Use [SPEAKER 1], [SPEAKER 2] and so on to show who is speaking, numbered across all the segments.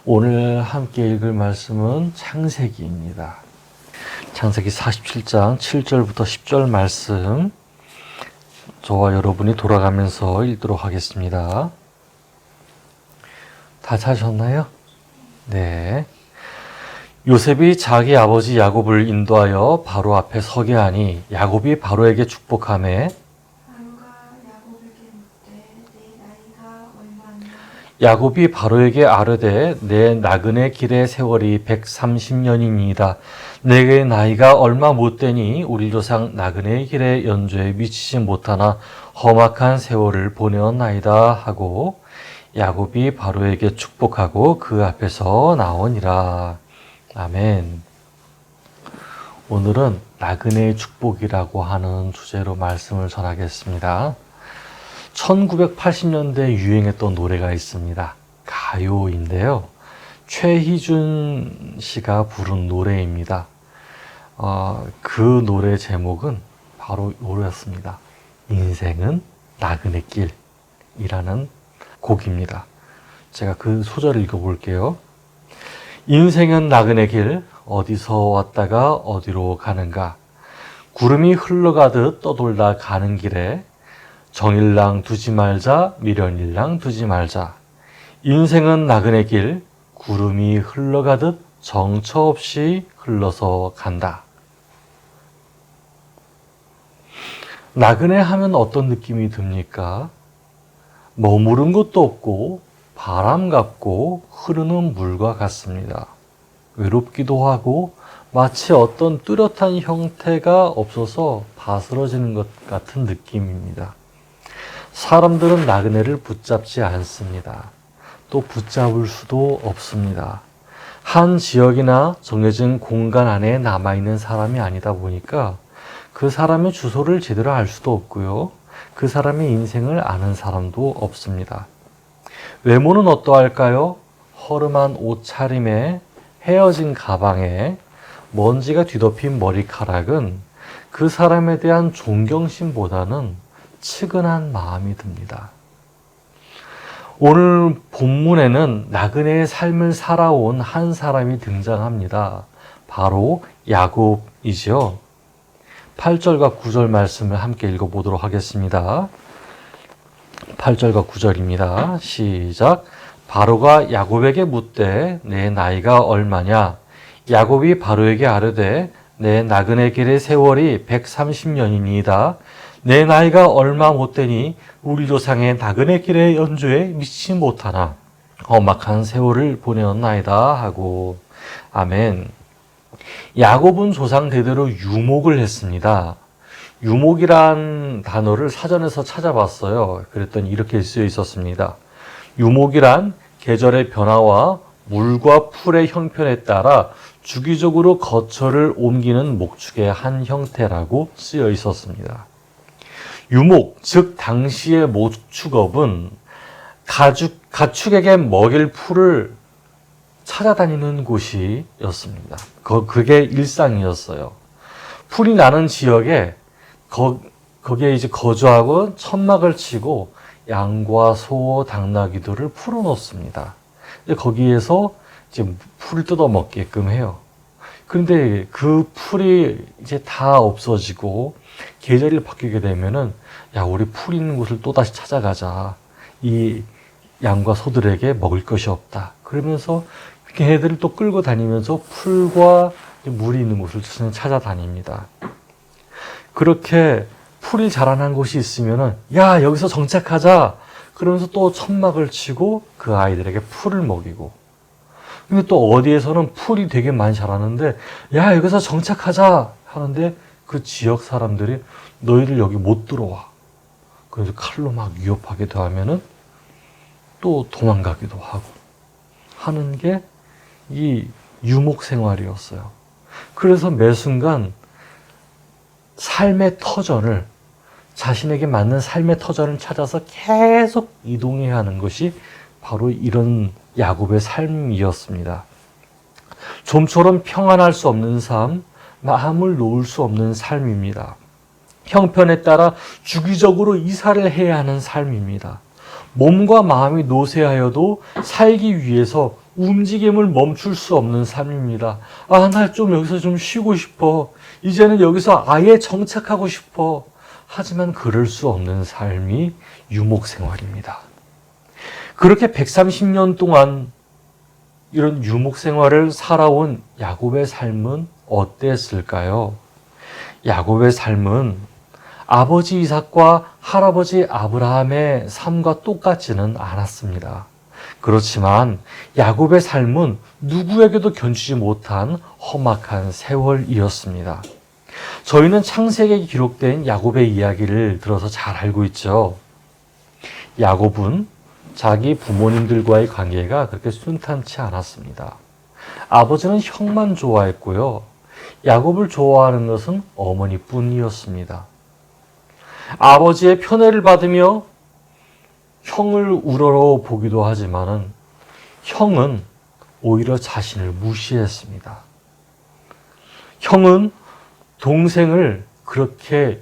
[SPEAKER 1] 오늘 함께 읽을 말씀은 창세기입니다. 창세기 47장 7절부터 10절 말씀 저와 여러분이 돌아가면서 읽도록 하겠습니다. 다 찾으셨나요? 네. 요셉이 자기 아버지 야곱을 인도하여 바로 앞에 서게 하니 야곱이 바로에게 축복하매 야곱이 바로에게 아뢰되 내 나그네 길의 세월이 130년이니이다. 내게 나이가 얼마 못되니 우리 조상 나그네 길의 연조에 미치지 못하나 험악한 세월을 보내었나이다 하고 야곱이 바로에게 축복하고 그 앞에서 나오니라. 아멘. 오늘은 나그네의 축복이라고 하는 주제로 말씀을 전하겠습니다. 1980년대에 유행했던 노래가 있습니다. 가요인데요. 최희준 씨가 부른 노래입니다. 그 노래 제목은 바로 이거였습니다. 인생은 나그네 길이라는 곡입니다. 제가 그 소절을 읽어볼게요. 인생은 나그네 길, 어디서 왔다가 어디로 가는가. 구름이 흘러가듯 떠돌다 가는 길에 정일랑 두지 말자, 미련일랑 두지 말자. 인생은 나그네 길, 구름이 흘러가듯 정처 없이 흘러서 간다. 나그네 하면 어떤 느낌이 듭니까? 머무른 곳도 없고 바람 같고 흐르는 물과 같습니다. 외롭기도 하고 마치 어떤 뚜렷한 형태가 없어서 바스러지는 것 같은 느낌입니다. 사람들은 나그네를 붙잡지 않습니다. 또 붙잡을 수도 없습니다. 한 지역이나 정해진 공간 안에 남아있는 사람이 아니다 보니까 그 사람의 주소를 제대로 알 수도 없고요. 그 사람의 인생을 아는 사람도 없습니다. 외모는 어떠할까요? 허름한 옷차림에 헤어진 가방에 먼지가 뒤덮인 머리카락은 그 사람에 대한 존경심보다는 측은한 마음이 듭니다. 오늘 본문에는 나그네의 삶을 살아온 한 사람이 등장합니다. 바로 야곱이죠. 8절과 9절 말씀을 함께 읽어보도록 하겠습니다. 8절과 9절입니다. 시작. 바로가 야곱에게 묻되 내 나이가 얼마냐? 야곱이 바로에게 아뢰되 내 나그네 길의 세월이 130년이니이다. 내 나이가 얼마 못되니 우리 조상의 나그네 길의 연조에 미치지 못하나 험악한 세월을 보내었나이다 하고. 아멘. 야곱은 조상 대대로 유목을 했습니다. 유목이란 단어를 사전에서 찾아봤어요. 그랬더니 이렇게 쓰여 있었습니다. 유목이란 계절의 변화와 물과 풀의 형편에 따라 주기적으로 거처를 옮기는 목축의 한 형태라고 쓰여 있었습니다. 유목, 즉 당시의 목축업은 가축에게 먹일 풀을 찾아다니는 곳이었습니다. 그게 일상이었어요. 풀이 나는 지역에 거기에 이제 거주하고 천막을 치고 양과 소, 당나귀들을 풀어놓습니다. 거기에서 이제 풀을 뜯어 먹게끔 해요. 그런데 그 풀이 이제 다 없어지고 계절이 바뀌게 되면은 야, 우리 풀 있는 곳을 또 다시 찾아가자. 이 양과 소들에게 먹을 것이 없다. 그러면서 이렇게 애들을 또 끌고 다니면서 풀과 물이 있는 곳을 찾아다닙니다. 그렇게 풀이 자라난 곳이 있으면은 야, 여기서 정착하자. 그러면서 또 천막을 치고 그 아이들에게 풀을 먹이고. 근데 또 어디에서는 풀이 되게 많이 자라는데 야, 여기서 정착하자 하는데 그 지역 사람들이 너희들 여기 못 들어와. 그래서 칼로 막 위협하기도 하면은 또 도망가기도 하고 하는 게 이 유목 생활이었어요. 그래서 매 순간 삶의 터전을, 자신에게 맞는 삶의 터전을 찾아서 계속 이동해야 하는 것이 바로 이런 야곱의 삶이었습니다. 좀처럼 평안할 수 없는 삶, 마음을 놓을 수 없는 삶입니다. 형편에 따라 주기적으로 이사를 해야 하는 삶입니다. 몸과 마음이 노쇠하여도 살기 위해서 움직임을 멈출 수 없는 삶입니다. 아, 나 좀 여기서 좀 쉬고 싶어. 이제는 여기서 아예 정착하고 싶어. 하지만 그럴 수 없는 삶이 유목 생활입니다. 그렇게 130년 동안 이런 유목 생활을 살아온 야곱의 삶은 어땠을까요? 야곱의 삶은 아버지 이삭과 할아버지 아브라함의 삶과 똑같지는 않았습니다. 그렇지만 야곱의 삶은 누구에게도 견주지 못한 험악한 세월이었습니다. 저희는 창세기에 기록된 야곱의 이야기를 들어서 잘 알고 있죠. 야곱은 자기 부모님들과의 관계가 그렇게 순탄치 않았습니다. 아버지는 형만 좋아했고요. 야곱을 좋아하는 것은 어머니뿐이었습니다. 아버지의 편애를 받으며 형을 우러러 보기도 하지만은 형은 오히려 자신을 무시했습니다. 형은 동생을 그렇게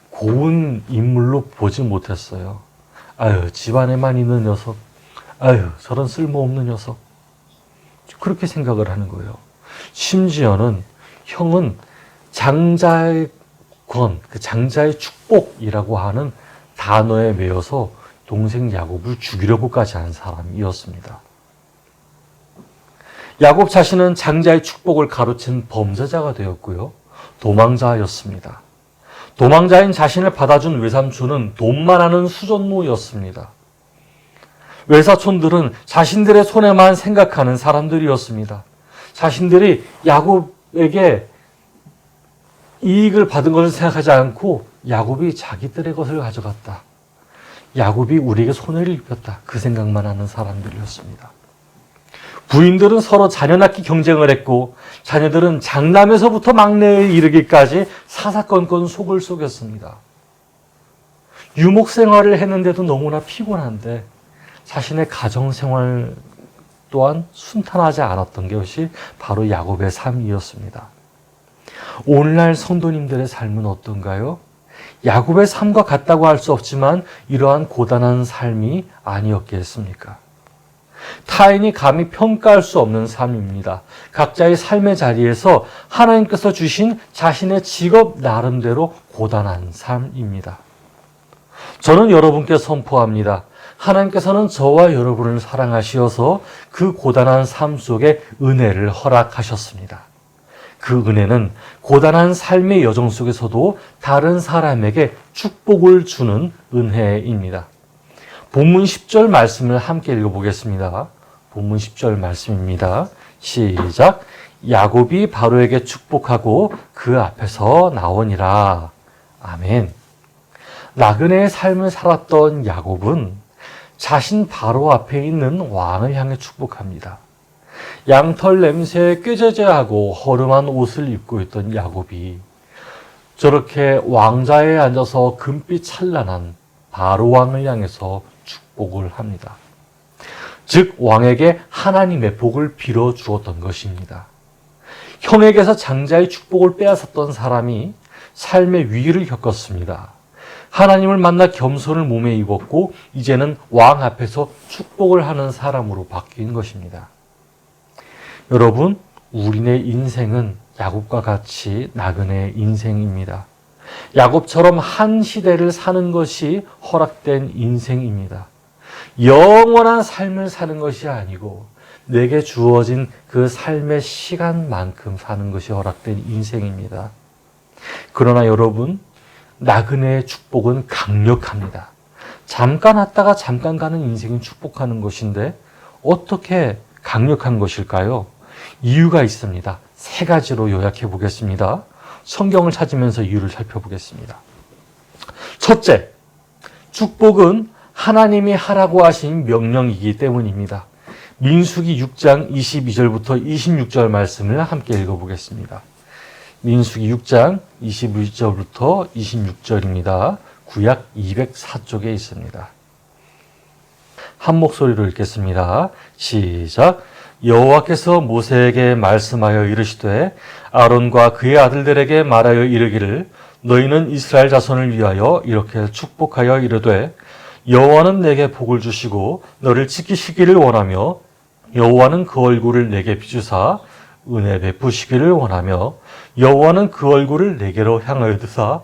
[SPEAKER 1] 고운 인물로 보지 못했어요. 아유, 집안에만 있는 녀석. 아유, 저런 쓸모없는 녀석. 그렇게 생각을 하는 거예요. 심지어는 형은 장자의 권, 그 장자의 축복이라고 하는 단어에 매여서 동생 야곱을 죽이려고까지 한 사람이었습니다. 야곱 자신은 장자의 축복을 가로챈 범죄자가 되었고요. 도망자였습니다. 도망자인 자신을 받아준 외삼촌은 돈만 하는 수전무였습니다. 외사촌들은 자신들의 손해만 생각하는 사람들이었습니다. 자신들이 야곱에게 이익을 받은 것을 생각하지 않고 야곱이 자기들의 것을 가져갔다. 야곱이 우리에게 손해를 입혔다. 그 생각만 하는 사람들이었습니다. 부인들은 서로 자녀 낳기 경쟁을 했고 자녀들은 장남에서부터 막내에 이르기까지 사사건건 속을 썩였습니다. 유목 생활을 했는데도 너무나 피곤한데 자신의 가정생활 또한 순탄하지 않았던 것이 바로 야곱의 삶이었습니다. 오늘날 성도님들의 삶은 어떤가요? 야곱의 삶과 같다고 할 수 없지만 이러한 고단한 삶이 아니었겠습니까? 타인이 감히 평가할 수 없는 삶입니다. 각자의 삶의 자리에서 하나님께서 주신 자신의 직업 나름대로 고단한 삶입니다. 저는 여러분께 선포합니다. 하나님께서는 저와 여러분을 사랑하시어서 그 고단한 삶 속에 은혜를 허락하셨습니다. 그 은혜는 고단한 삶의 여정 속에서도 다른 사람에게 축복을 주는 은혜입니다. 본문 10절 말씀을 함께 읽어보겠습니다. 본문 10절 말씀입니다. 시작. 야곱이 바로에게 축복하고 그 앞에서 나오니라. 아멘. 나그네의 삶을 살았던 야곱은 자신 바로 앞에 있는 왕을 향해 축복합니다. 양털 냄새에 꾀죄죄하고 허름한 옷을 입고 있던 야곱이 저렇게 왕자에 앉아서 금빛 찬란한 바로 왕을 향해서 축복을 합니다. 즉 왕에게 하나님의 복을 빌어 주었던 것입니다. 형에게서 장자의 축복을 빼앗았던 사람이 삶의 위기를 겪었습니다. 하나님을 만나 겸손을 몸에 입었고 이제는 왕 앞에서 축복을 하는 사람으로 바뀐 것입니다. 여러분, 우리네 인생은 야곱과 같이 나그네의 인생입니다. 야곱처럼 한 시대를 사는 것이 허락된 인생입니다. 영원한 삶을 사는 것이 아니고 내게 주어진 그 삶의 시간만큼 사는 것이 허락된 인생입니다. 그러나 여러분, 나그네의 축복은 강력합니다. 잠깐 왔다가 잠깐 가는 인생이 축복하는 것인데 어떻게 강력한 것일까요? 이유가 있습니다. 세 가지로 요약해 보겠습니다. 성경을 찾으면서 이유를 살펴보겠습니다. 첫째, 축복은 하나님이 하라고 하신 명령이기 때문입니다. 민수기 6장 22절부터 26절 말씀을 함께 읽어보겠습니다. 민수기 6장 22절부터 26절입니다. 구약 204쪽에 있습니다. 한 목소리로 읽겠습니다. 시작. 여호와께서 모세에게 말씀하여 이르시되 아론과 그의 아들들에게 말하여 이르기를 너희는 이스라엘 자손을 위하여 이렇게 축복하여 이르되 여호와는 내게 복을 주시고 너를 지키시기를 원하며 여호와는 그 얼굴을 내게 비추사 은혜 베푸시기를 원하며 여호와는 그 얼굴을 내게로 향하여 드사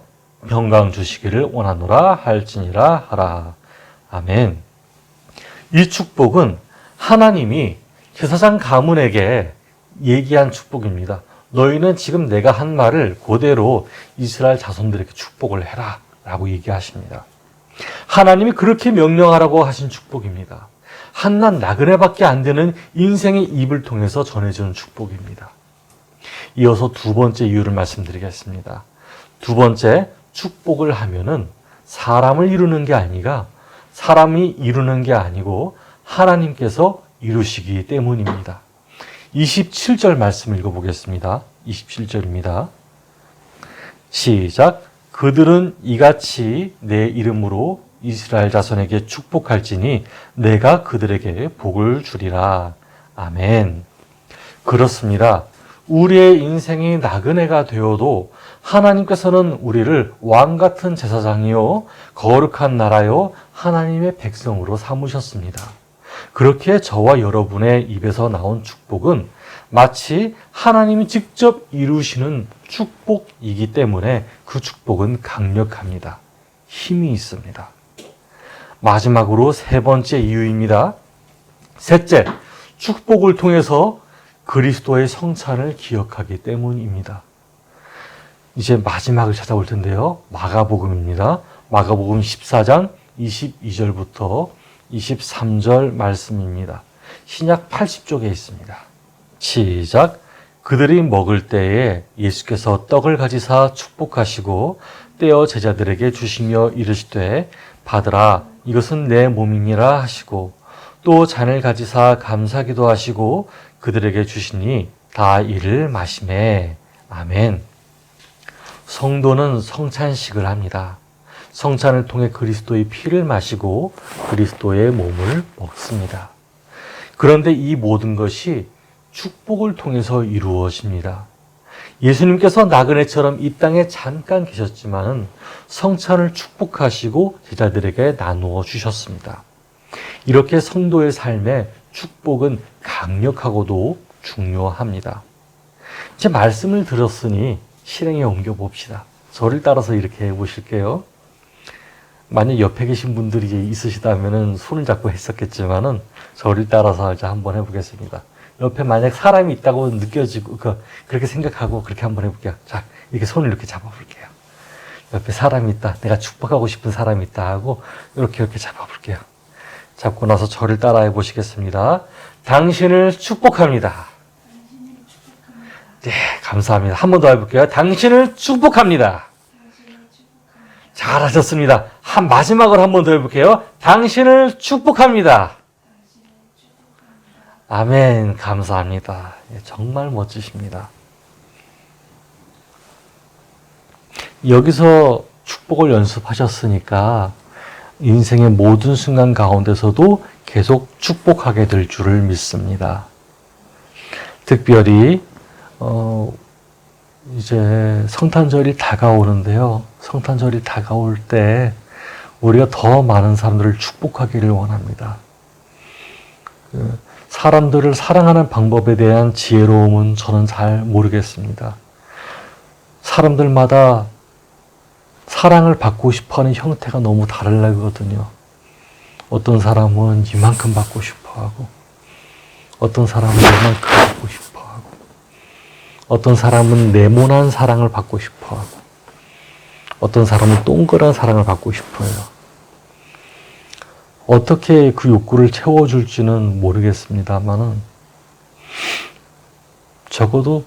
[SPEAKER 1] 평강 주시기를 원하노라 할지니라 하라. 아멘. 이 축복은 하나님이 제사장 가문에게 얘기한 축복입니다. 너희는 지금 내가 한 말을 그대로 이스라엘 자손들에게 축복을 해라 라고 얘기하십니다. 하나님이 그렇게 명령하라고 하신 축복입니다. 한낱 나그네밖에 안 되는 인생의 입을 통해서 전해주는 축복입니다. 이어서 두 번째 이유를 말씀드리겠습니다. 두 번째, 축복을 하면은 사람을 이루는 게 아니라 사람이 이루는 게 아니고 하나님께서 이루시기 때문입니다. 27절 말씀 읽어보겠습니다. 27절입니다. 시작. 그들은 이같이 내 이름으로 이스라엘 자손에게 축복할지니 내가 그들에게 복을 주리라. 아멘. 그렇습니다. 우리의 인생이 나그네가 되어도 하나님께서는 우리를 왕같은 제사장이요 거룩한 나라요 하나님의 백성으로 삼으셨습니다. 그렇게 저와 여러분의 입에서 나온 축복은 마치 하나님이 직접 이루시는 축복이기 때문에 그 축복은 강력합니다. 힘이 있습니다. 마지막으로 세 번째 이유입니다. 셋째, 축복을 통해서 그리스도의 성찬을 기억하기 때문입니다. 이제 마지막을 찾아볼 텐데요. 마가복음입니다. 마가복음 14장 22절부터 23절 말씀입니다. 신약 80쪽에 있습니다. 시작. 그들이 먹을 때에 예수께서 떡을 가지사 축복하시고 떼어 제자들에게 주시며 이르시되 받으라 이것은 내 몸이니라 하시고 또 잔을 가지사 감사기도 하시고 그들에게 주시니 다 이를 마시매. 아멘. 성도는 성찬식을 합니다. 성찬을 통해 그리스도의 피를 마시고 그리스도의 몸을 먹습니다. 그런데 이 모든 것이 축복을 통해서 이루어집니다. 예수님께서 나그네처럼 이 땅에 잠깐 계셨지만 성찬을 축복하시고 제자들에게 나누어 주셨습니다. 이렇게 성도의 삶에 축복은 강력하고도 중요합니다. 이제 말씀을 들었으니 실행에 옮겨 봅시다. 저를 따라서 이렇게 해보실게요. 만약 옆에 계신 분들이 있으시다면 손을 잡고 했었겠지만은 저를 따라서 이제 한번 해보겠습니다. 옆에 만약 사람이 있다고 느껴지고 그렇게 생각하고 그렇게 한번 해볼게요. 자, 이렇게 손을 이렇게 잡아볼게요. 옆에 사람이 있다. 내가 축복하고 싶은 사람이 있다 하고 이렇게 잡아볼게요. 잡고 나서 저를 따라해 보시겠습니다. 당신을 축복합니다. 네, 감사합니다. 한 번 더 해볼게요. 당신을 축복합니다. 잘하셨습니다. 마지막으로 한 번 더 해볼게요. 당신을 축복합니다. 아멘. 감사합니다. 정말 멋지십니다. 여기서 축복을 연습하셨으니까 인생의 모든 순간 가운데서도 계속 축복하게 될 줄을 믿습니다. 특별히 이제 성탄절이 다가오는데요. 성탄절이 다가올 때 우리가 더 많은 사람들을 축복하기를 원합니다. 사람들을 사랑하는 방법에 대한 지혜로움은 저는 잘 모르겠습니다. 사람들마다 사랑을 받고 싶어하는 형태가 너무 다르거든요. 어떤 사람은 이만큼 받고 싶어하고 어떤 사람은 이만큼 받고 싶어하고 어떤 사람은 네모난 사랑을 받고 싶어하고 어떤 사람은 동그란 사랑을 받고 싶어요. 어떻게 그 욕구를 채워줄지는 모르겠습니다만은 적어도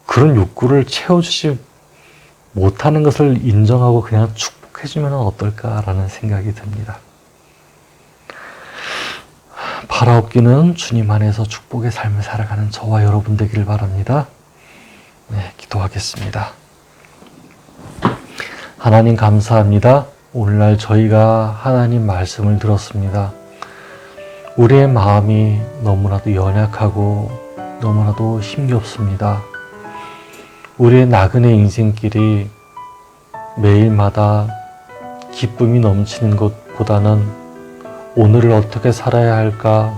[SPEAKER 1] 그런 욕구를 채워주지 못하는 것을 인정하고 그냥 축복해주면 어떨까라는 생각이 듭니다. 바라옵기는 주님 안에서 축복의 삶을 살아가는 저와 여러분 되기를 바랍니다. 네, 기도하겠습니다. 하나님 감사합니다. 오늘날 저희가 하나님 말씀을 들었습니다. 우리의 마음이 너무나도 연약하고 너무나도 힘겹습니다. 우리의 나그네 인생길이 매일마다 기쁨이 넘치는 것보다는 오늘을 어떻게 살아야 할까,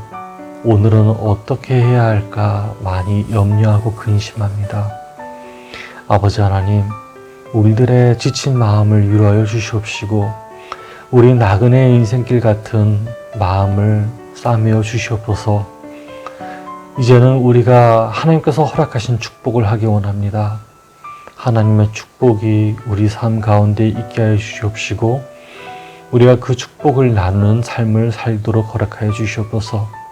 [SPEAKER 1] 오늘은 어떻게 해야 할까 많이 염려하고 근심합니다. 아버지 하나님, 우리들의 지친 마음을 위로하여 주시옵시고 우리 나그네 인생길 같은 마음을 싸매어 주시옵소서. 이제는 우리가 하나님께서 허락하신 축복을 하기 원합니다. 하나님의 축복이 우리 삶 가운데 있게 하여 주시옵시고 우리가 그 축복을 나누는 삶을 살도록 허락하여 주시옵소서.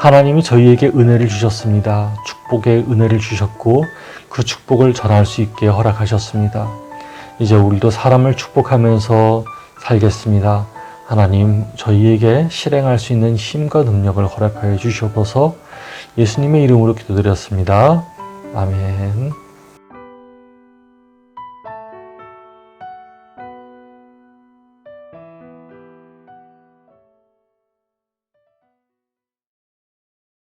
[SPEAKER 1] 하나님이 저희에게 은혜를 주셨습니다. 축복의 은혜를 주셨고 그 축복을 전할 수 있게 허락하셨습니다. 이제 우리도 사람을 축복하면서 살겠습니다. 하나님, 저희에게 실행할 수 있는 힘과 능력을 허락하여 주시옵소서. 예수님의 이름으로 기도드렸습니다. 아멘.